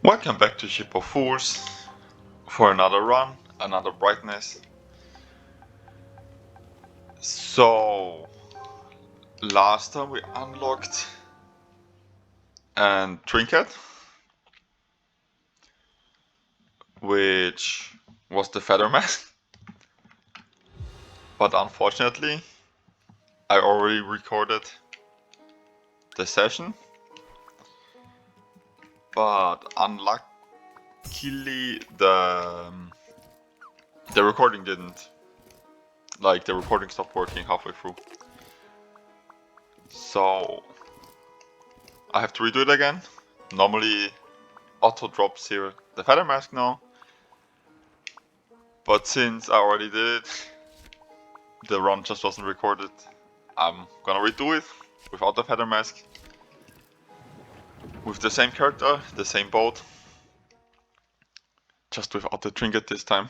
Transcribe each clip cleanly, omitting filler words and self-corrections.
Welcome back to Ship of Fools for another run, another brightness. So, last time we unlocked a trinket, which was the feather mask, but unfortunately I already recorded the session, but unluckily the recording didn't. Like, the recording stopped working halfway through. So I have to redo it again. Normally auto drops here the feather mask now, but since I already did it, the run just wasn't recorded. I'm gonna redo it without the feather mask, with the same character, the same boat, just without the trinket this time.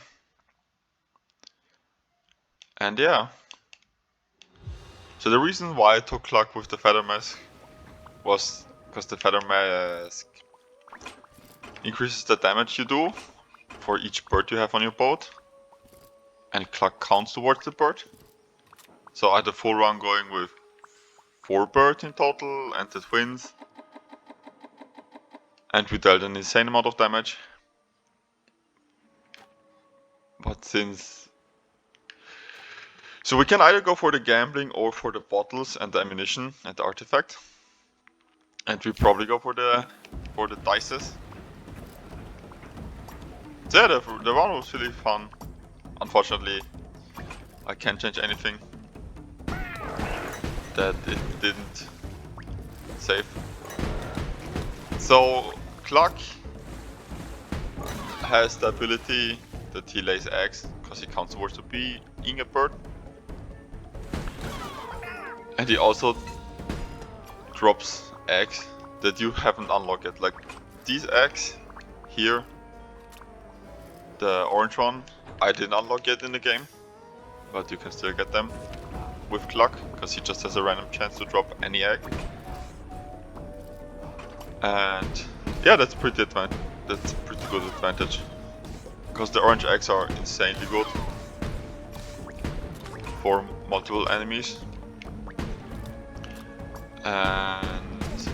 And yeah, so the reason why I took Cluck with the feather mask was because the feather mask increases the damage you do for each bird you have on your boat, and Cluck counts towards the bird. So I had a full run going with 4 birds in total and the twins, and we dealt an insane amount of damage. But so we can either go for the gambling or for the bottles and the ammunition and the artifact, and we probably go for the dices. So yeah, the run was really fun. Unfortunately, I can't change anything that it didn't save. So Cluck has the ability that he lays eggs because he counts towards to being a bird, and he also drops eggs that you haven't unlocked yet. Like these eggs here, the orange one, I didn't unlock yet in the game, but you can still get them with Cluck because he just has a random chance to drop any egg. And yeah, that's pretty good advantage, because the orange eggs are insanely good for multiple enemies. And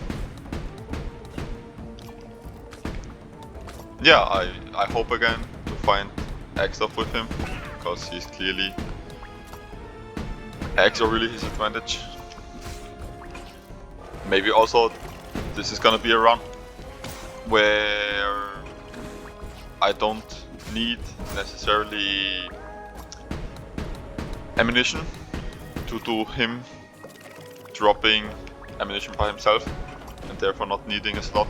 yeah, I hope again to find egg stuff with him, because he's clearly, eggs are really his advantage. Maybe also this is gonna be a run where I don't need necessarily ammunition to do him dropping ammunition by himself, and therefore not needing a slot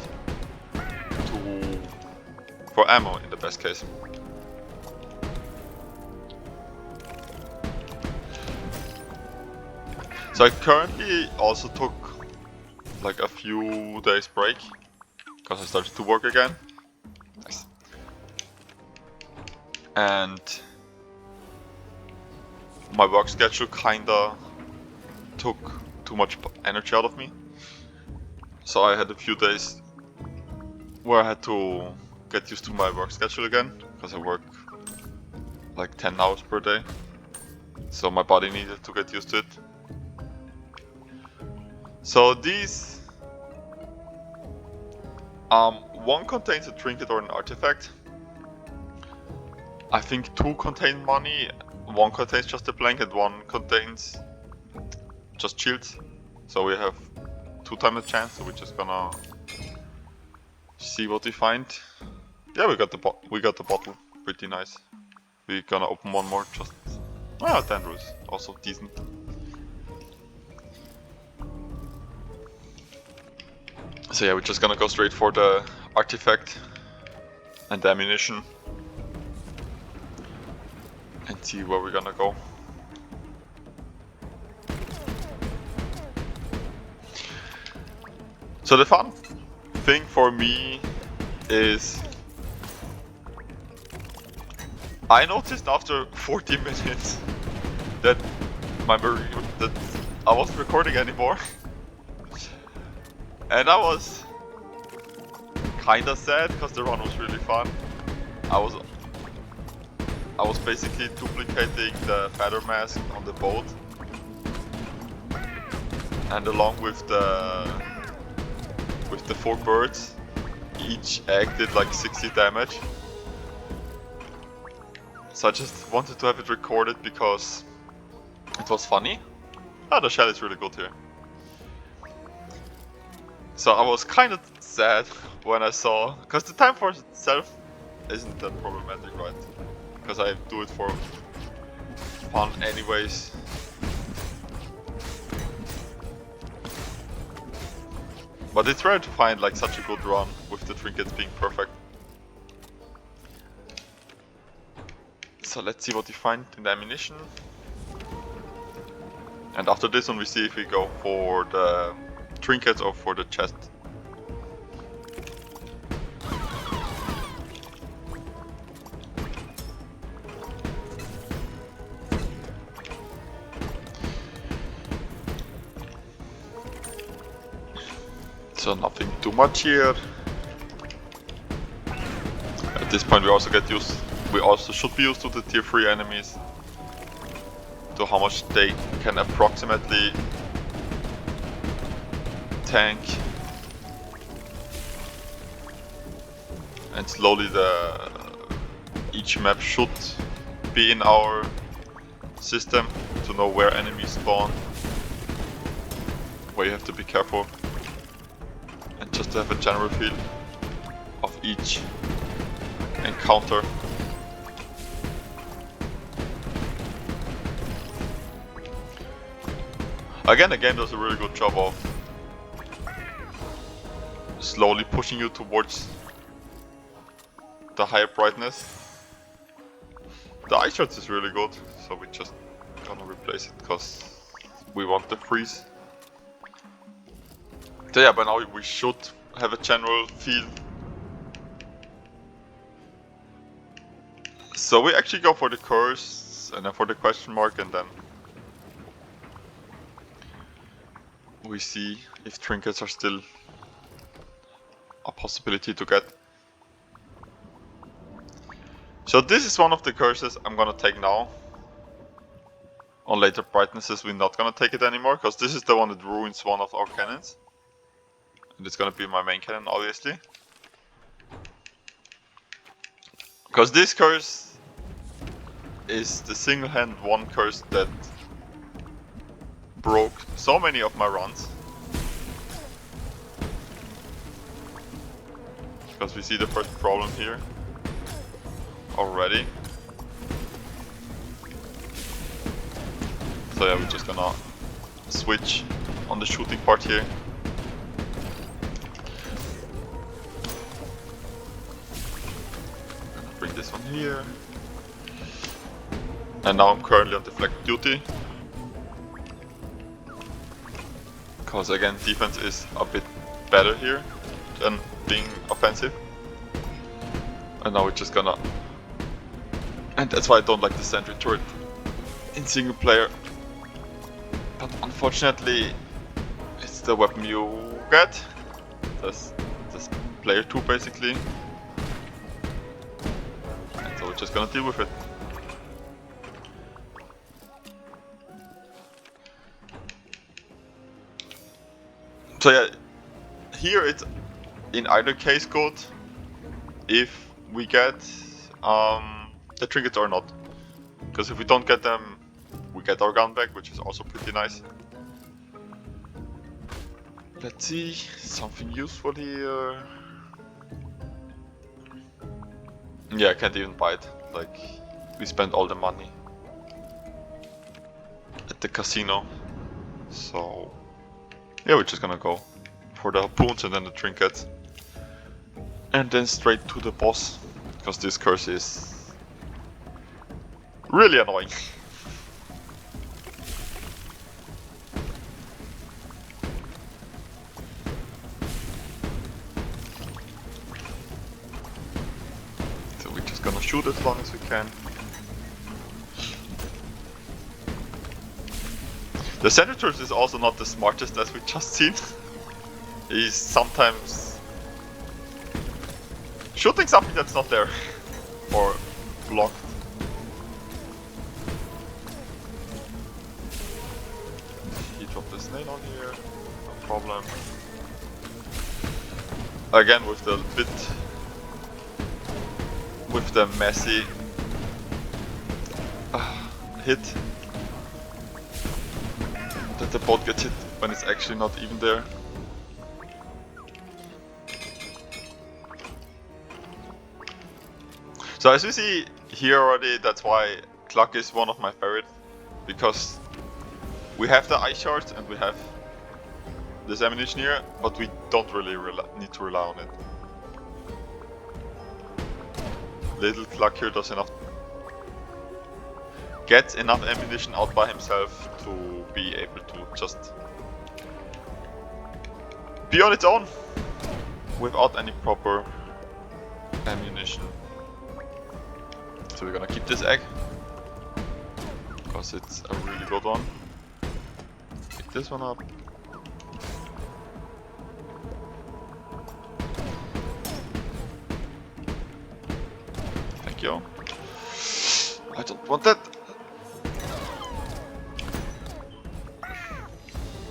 for ammo in the best case. So I currently also took like a few days break because I started to work again. Nice. And my work schedule kinda took too much energy out of me. So I had a few days where I had to get used to my work schedule again, because I work like 10 hours per day. So my body needed to get used to it. So these, one contains a trinket or an artifact. I think 2 contain money, 1 contains just a blanket, 1 contains just shields. So we have 2 times the chance, so we're just gonna see what we find. Yeah, we got the bottle, pretty nice. We're gonna open one more, just, well, Dandru's also decent. So yeah, we're just gonna go straight for the artifact and the ammunition and see where we're gonna go. So the fun thing for me is, I noticed after 40 minutes that that I wasn't recording anymore. And I was kinda sad because the run was really fun. I was basically duplicating the feather mask on the boat, and along with the 4 birds, each egg did like 60 damage. So I just wanted to have it recorded because it was funny. Ah, the shell is really good here. So I was kind of sad when I saw, because the time force itself isn't that problematic, right? Because I do it for fun anyways. But it's rare to find like such a good run with the trinkets being perfect. So let's see what we find in the ammunition. And after this one we see if we go for the trinkets or for the chest. So nothing too much here. At this point we also should be used to the tier 3 enemies, to how much they can approximately tank, and slowly each map should be in our system to know where enemies spawn, where you have to be careful, and just to have a general feel of each encounter. Again, the game does a really good job of slowly pushing you towards the higher brightness. The eye shot is really good, so we just gonna replace it because we want the freeze. So yeah, by now we should have a general feel. So we actually go for the curse and then for the question mark, and then we see if trinkets are still a possibility to get. So this is one of the curses I'm gonna take now. On later brightnesses we're not gonna take it anymore, because this is the one that ruins one of our cannons. And it's gonna be my main cannon, obviously. Because this curse is the single-handed one curse that broke so many of my runs. Because we see the first problem here already. So yeah, we're just gonna switch on the shooting part here. Gonna bring this one here. And now I'm currently on deflect duty. Because again, defense is a bit better here than being offensive. And now we're just gonna... And that's why I don't like the sentry turret in single player. But unfortunately, it's the weapon you get. That's player 2 basically. And so we're just gonna deal with it. So yeah, here it's in either case good if we get the trinkets or not. Because if we don't get them, we get our gun back, which is also pretty nice. Let's see, something useful here. Yeah, I can't even buy it. Like, we spent all the money at the casino. So yeah, we're just gonna go for the harpoons and then the trinkets. And then straight to the boss, because this curse is really annoying. So we're just gonna shoot as long as we can. The senator is also not the smartest, as we just seen. He's sometimes shooting something that's not there or blocked. He dropped the snail on here, no problem. Again with the messy hit that the bot gets hit when it's actually not even there. So as you see here already, that's why Cluck is one of my favorites, because we have the ice shards and we have this ammunition here, but we don't really need to rely on it. Little Cluck here gets enough ammunition out by himself to be able to just be on its own without any proper ammunition. So we're gonna keep this egg because it's a really good one. Pick this one up. Thank you. I don't want that.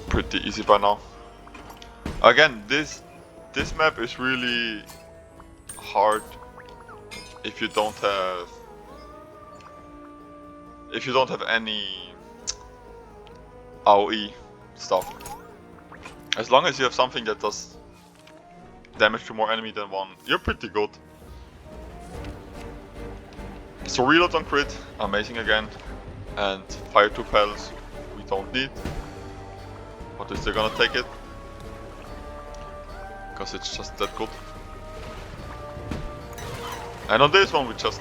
Pretty easy by now. Again, this map is really hard if you don't have any AoE stuff. As long as you have something that does damage to more enemy than one, you're pretty good. So reload on crit, amazing again, and fire 2 pals we don't need, but we're still gonna take it because it's just that good. And on this one we're just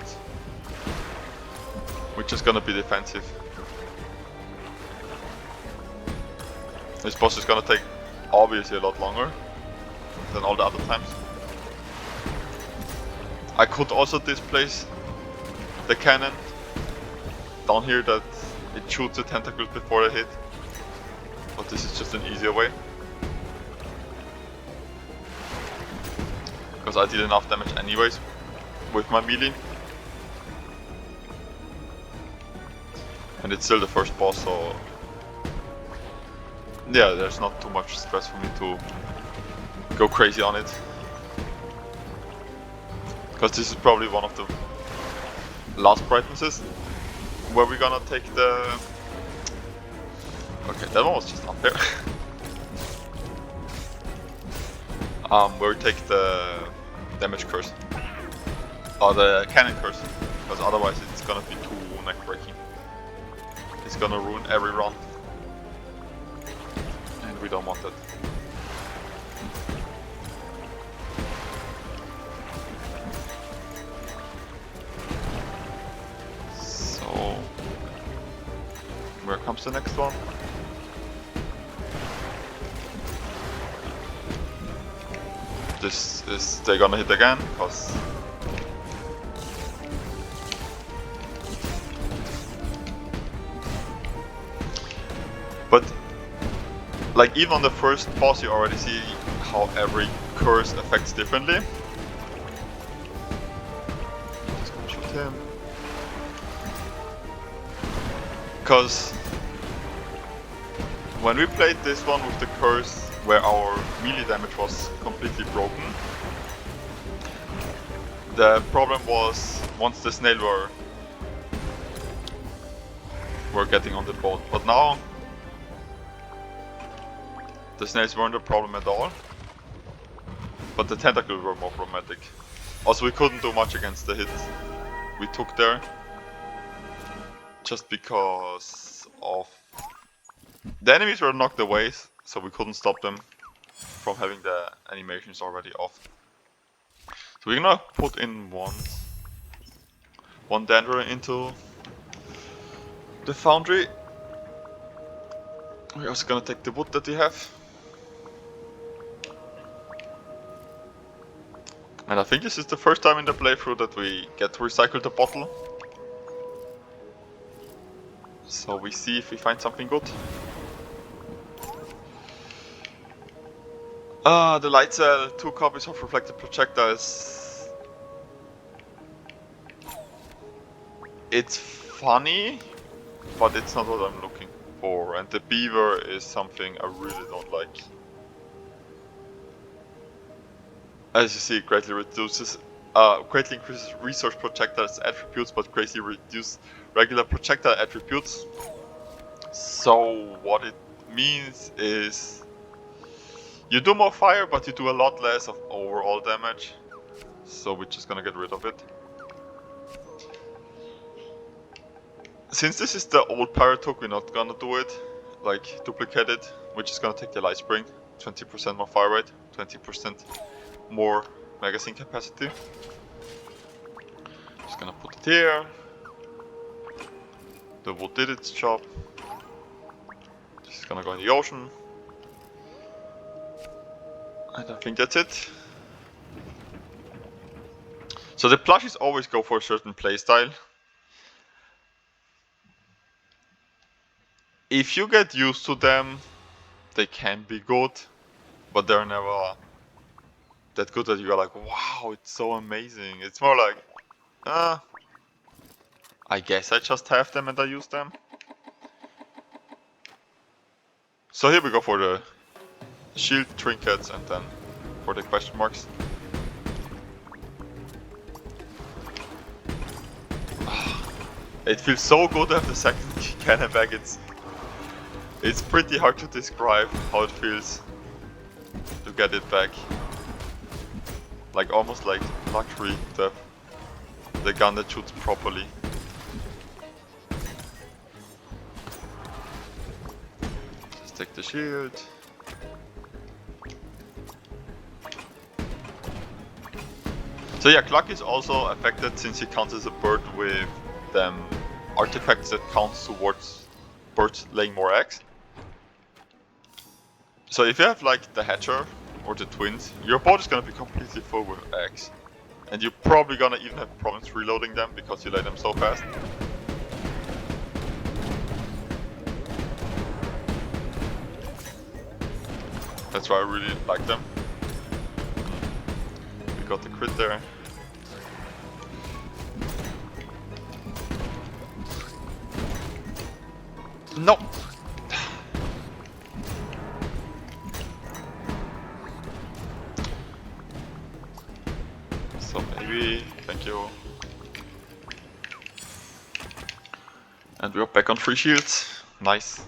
gonna be defensive. This boss is gonna take obviously a lot longer than all the other times. I could also displace the cannon down here that it shoots the tentacles before they hit, but this is just an easier way. Because I did enough damage anyways with my melee. And it's still the first boss, so yeah, there's not too much stress for me to go crazy on it. Because this is probably one of the last brightnesses where we're gonna take the... Okay, that one was just unfair. Where we take the damage curse. Or the cannon curse. Because otherwise it's gonna be too neck breaking. It's gonna ruin every run. And we don't want that. So... where comes the next one? This is... they're gonna hit again, because... But, like, even on the first boss you already see how every curse affects differently. Just gonna shoot him. Because when we played this one with the curse where our melee damage was completely broken, the problem was once the snail were getting on the boat. But now the snails weren't a problem at all, but the tentacles were more problematic. Also, we couldn't do much against the hit we took there, just because of the enemies were knocked away, so we couldn't stop them from having the animations already off. So we're gonna put in one Dandelion into the foundry. We're also gonna take the wood that we have. And I think this is the first time in the playthrough that we get to recycle the bottle. So we see if we find something good. The light cell, 2 copies of reflected projectiles. It's funny, but it's not what I'm looking for. And the beaver is something I really don't like. As you see, it greatly increases resource projectiles attributes, but greatly reduces regular projectile attributes. So what it means is you do more fire, but you do a lot less of overall damage. So we're just gonna get rid of it. Since this is the old pirate hook, we're not gonna do it, like duplicate it. We're just gonna take the light spring, 20% more fire rate, 20% more magazine capacity. Just gonna put it here. The wood did its job. Just gonna go in the ocean. And I think that's it. So the plushies always go for a certain playstyle. If you get used to them, they can be good, but they're never that good that you're like, wow, it's so amazing. It's more like, I guess I just have them and I use them. So here we go for the shield trinkets and then for the question marks. It feels so good to have the second cannon back. It's pretty hard to describe how it feels to get it back. Like almost like luxury to have the gun that shoots properly. Just take the shield. So yeah, Cluck is also affected since he counts as a bird with artifacts that counts towards birds laying more eggs. So if you have like the hatcher or the twins, your boat is gonna be completely full with eggs. And you're probably gonna even have problems reloading them because you lay them so fast. That's why I really like them. We got the crit there. No! So maybe, thank you. And we're back on 3 shields. Nice.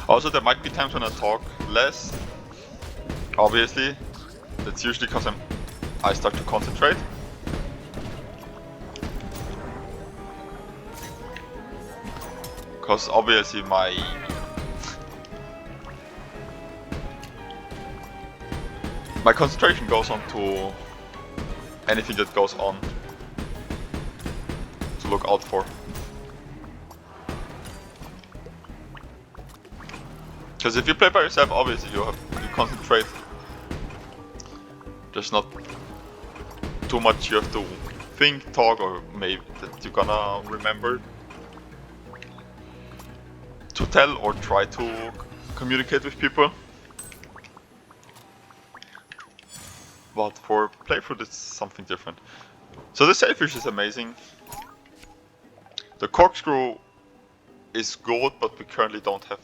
Also, there might be times when I talk less. Obviously, that's usually because I start to concentrate. Because obviously my concentration goes on to anything that goes on to look out for. Because if you play by yourself, obviously you concentrate. There's not too much you have to think, talk, or maybe that you're gonna remember to tell or try to communicate with people. But for playthrough, it's something different. So the sailfish is amazing. The corkscrew is good, but we currently don't have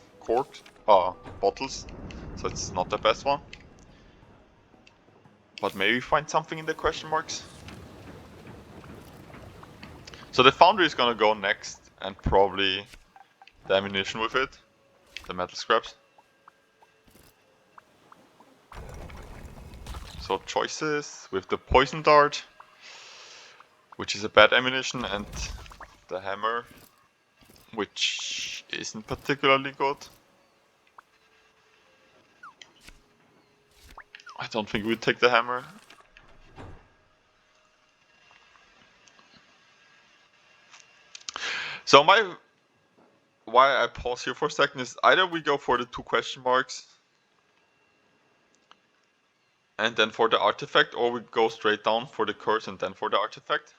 bottles, so it's not the best one. But maybe find something in the question marks. So the foundry is gonna go next, and probably the ammunition with it, the metal scraps. So choices with the poison dart, which is a bad ammunition, and the hammer, which isn't particularly good. I don't think we'd take the hammer. So why I pause here for a second is either we go for the 2 question marks and then for the artifact, or we go straight down for the curse and then for the artifact.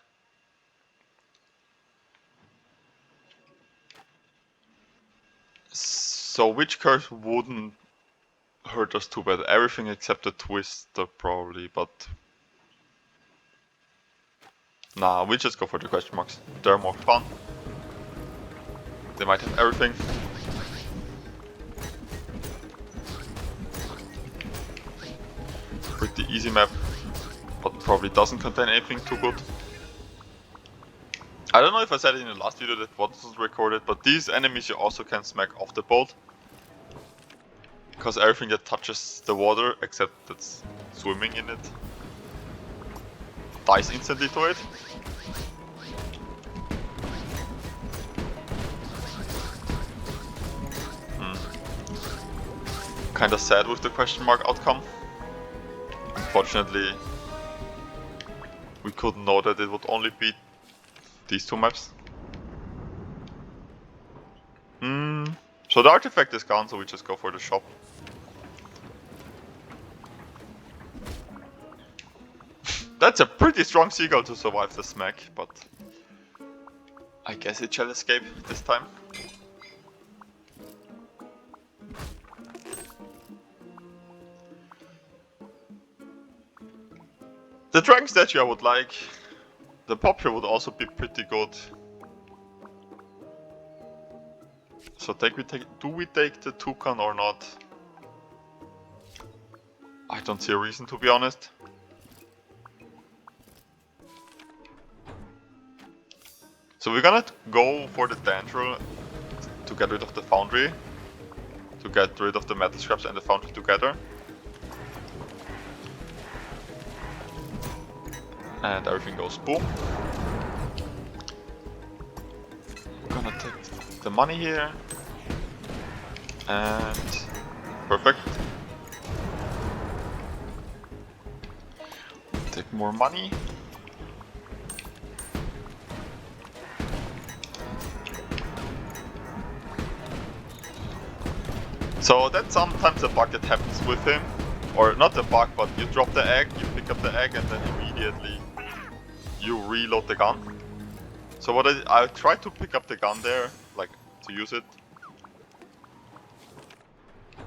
So which curse wouldn't hurt us too bad? Everything except the Twister probably, but nah, we just go for the question marks. They're more fun. They might have everything. Pretty easy map, but probably doesn't contain anything too good. I don't know if I said it in the last video that wasn't recorded, but these enemies you also can smack off the boat. Because everything that touches the water, except that's swimming in it, dies instantly to it. Kinda sad with the question mark outcome. Unfortunately, we couldn't know that it would only be these two maps. So the artifact is gone, so we just go for the shop. That's a pretty strong seagull to survive the smack, but I guess it shall escape this time. The dragon statue I would like. The popular would also be pretty good. So do we take the toucan or not? I don't see a reason, to be honest. So we're gonna go for the Dandruel to get rid of the foundry. To get rid of the metal scraps and the foundry together. And everything goes boom. I'm gonna take the money here. And perfect. Take more money. So that's sometimes a bug that happens with him. Or not a bug, but you drop the egg, you pick up the egg, and then immediately you reload the gun. So what I tried to pick up the gun there, like to use it.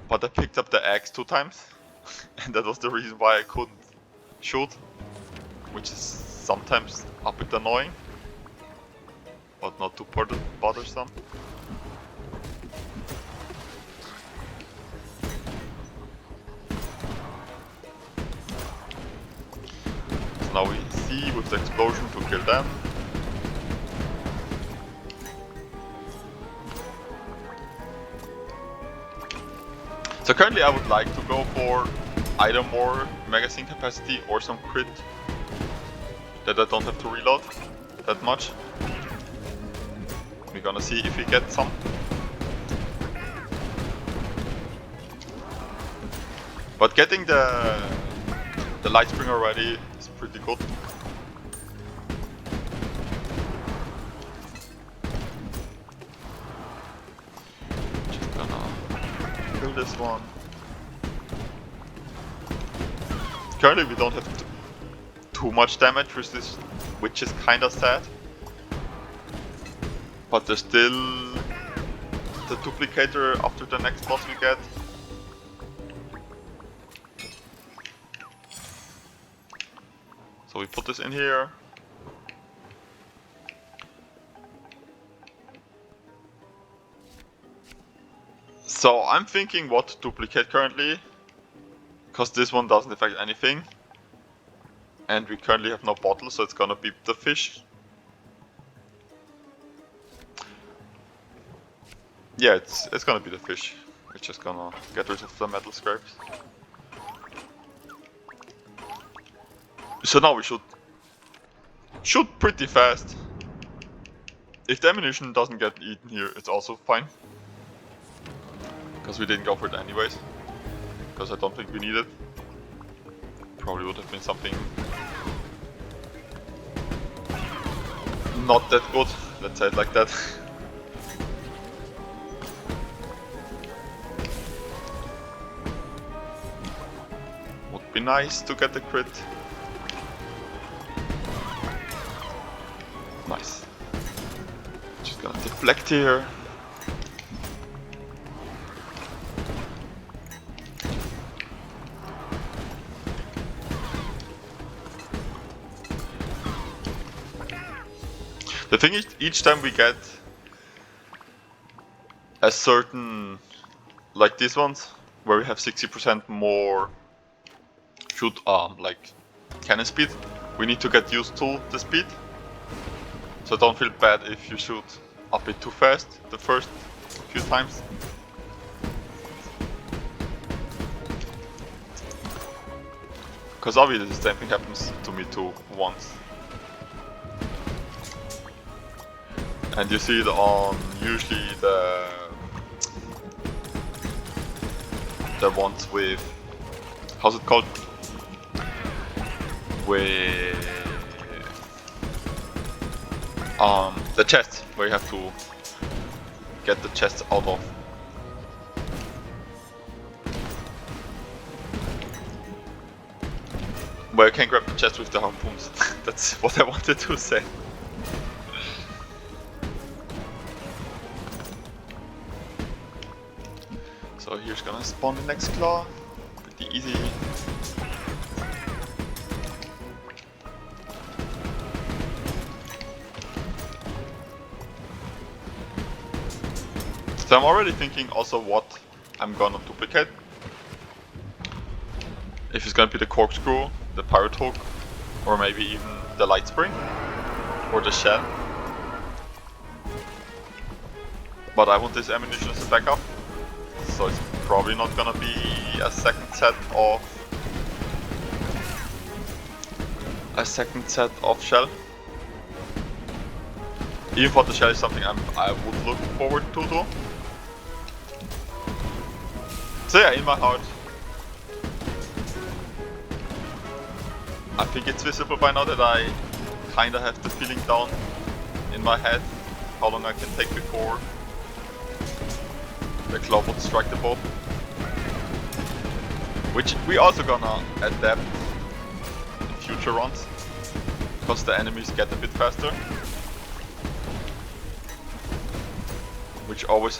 But I picked up the eggs 2 times. And that was the reason why I couldn't shoot. Which is sometimes a bit annoying. But not too bothersome. So now we see with the explosion to kill them. So currently I would like to go for either more magazine capacity or some crit that I don't have to reload that much. We're gonna see if we get some. But getting the light spring already is pretty good. Just gonna kill this one. Currently we don't have too much damage with this, which is kinda sad. But there's still the duplicator after the next boss we get. So we put this in here. So I'm thinking what to duplicate currently, because this one doesn't affect anything. And we currently have no bottle, so it's gonna be the fish. Yeah, it's gonna be the fish. We're just gonna get rid of the metal scraps. So now we should shoot pretty fast. If the ammunition doesn't get eaten here, it's also fine. Because we didn't go for it anyways. Because I don't think we need it. Probably would have been something not that good, let's say it like that. Would be nice to get the crit. Nice. Just gonna deflect here. The thing is, each time we get a certain, like these ones, where we have 60% more shoot like cannon speed, we need to get used to the speed. So don't feel bad if you shoot a bit too fast the first few times. Because obviously the same thing happens to me too once. And you see it on usually the ones with, how's it called? With the chest, where you have to get the chest out of. Where you can grab the chest with the harpoons. That's what I wanted to say. So here's gonna spawn the next claw. Pretty easy. So I'm already thinking also what I'm gonna duplicate. If it's gonna be the corkscrew, the pirate hook, or maybe even the light spring, or the shell. But I want this ammunition as a backup, so it's probably not gonna be a second set of shell. Even for the shell is something I would look forward to do. So yeah, in my heart, I think it's visible by now that I kinda have the feeling down in my head how long I can take before the claw would strike the bow. Which we also gonna adapt in future runs, because the enemies get a bit faster. Which always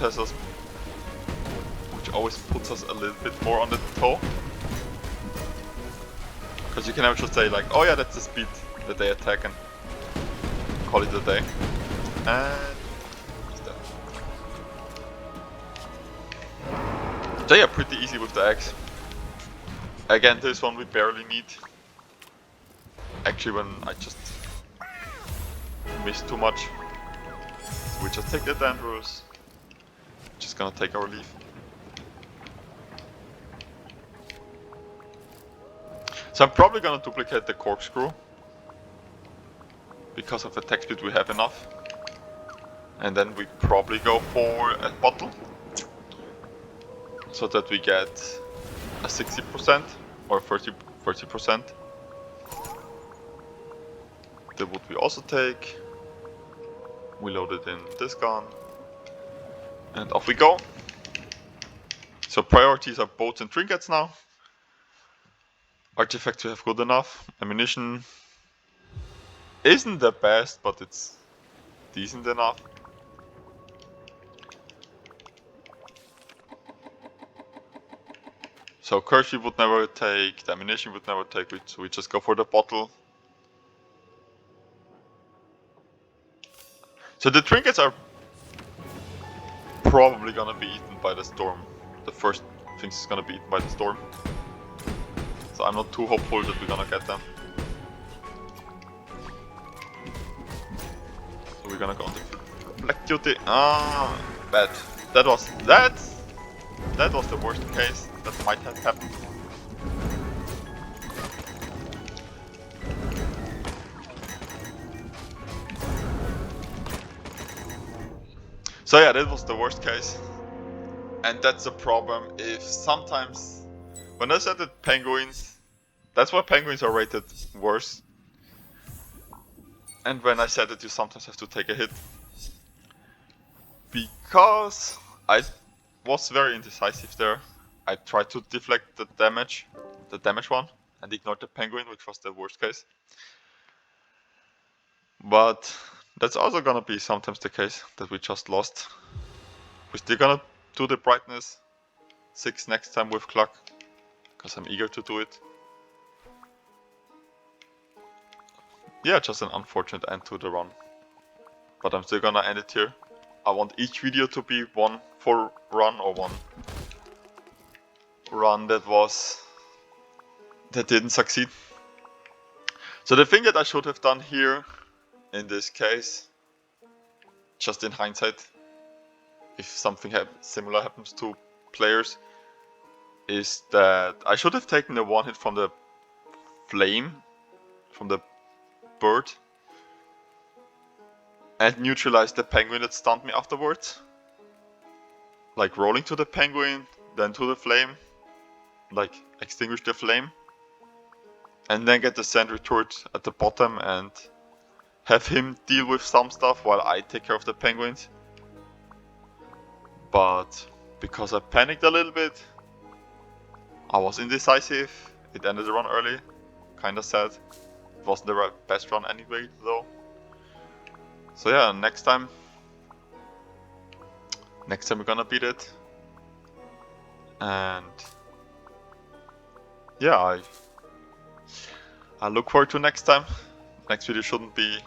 puts us a little bit more on the toe. Because you can never just say like, oh yeah, that's the speed that they attack and call it a day. And what's that? So yeah, pretty easy with the axe. Again, this one we barely need. Actually, when I just miss too much. So we just take the dangerous. Just gonna take our leave. So I'm probably gonna duplicate the corkscrew. Because of attack speed we have enough. And then we probably go for a bottle. So that we get a 60% or 30%. The wood we also take. We load it in this gun. And off we go. So priorities are boats and trinkets now. Artifacts we have good enough. Ammunition isn't the best, but it's decent enough. So curse we would never take, the ammunition would never take, so we just go for the bottle. So the trinkets are probably gonna be eaten by the storm. The first thing is gonna be eaten by the storm. So I'm not too hopeful that we're gonna get them. So we're gonna go on the black duty. Ah, bad. That was the worst case that might have happened. So yeah, that was the worst case. And that's the problem if sometimes, when I said that penguins, that's why penguins are rated worse. And when I said that you sometimes have to take a hit. Because I was very indecisive there. I tried to deflect the damage one, and ignored the penguin, which was the worst case. But that's also gonna be sometimes the case that we just lost. We're still gonna do the brightness 6 next time with Cluck, because I'm eager to do it. Yeah, just an unfortunate end to the run. but I'm still gonna end it here. I want each video to be one full run or one run that didn't succeed. So the thing that I should have done here, in this case, just in hindsight, if something similar happens to players, is that I should have taken the one hit from the flame, from the bird, and neutralized the penguin that stunned me afterwards. Like rolling to the penguin, then to the flame, like extinguish the flame, and then get the sand retort at the bottom and have him deal with some stuff while I take care of the penguins. But because I panicked a little bit, I was indecisive, it ended the run early, kinda sad. It wasn't the best run anyway though. So yeah, next time we're gonna beat it. And yeah, I look forward to next time. Next video shouldn't be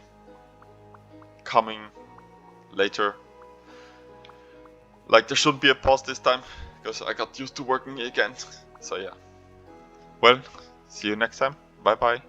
coming later. Like there shouldn't be a pause this time, because I got used to working again. So yeah. Well, see you next time. Bye bye.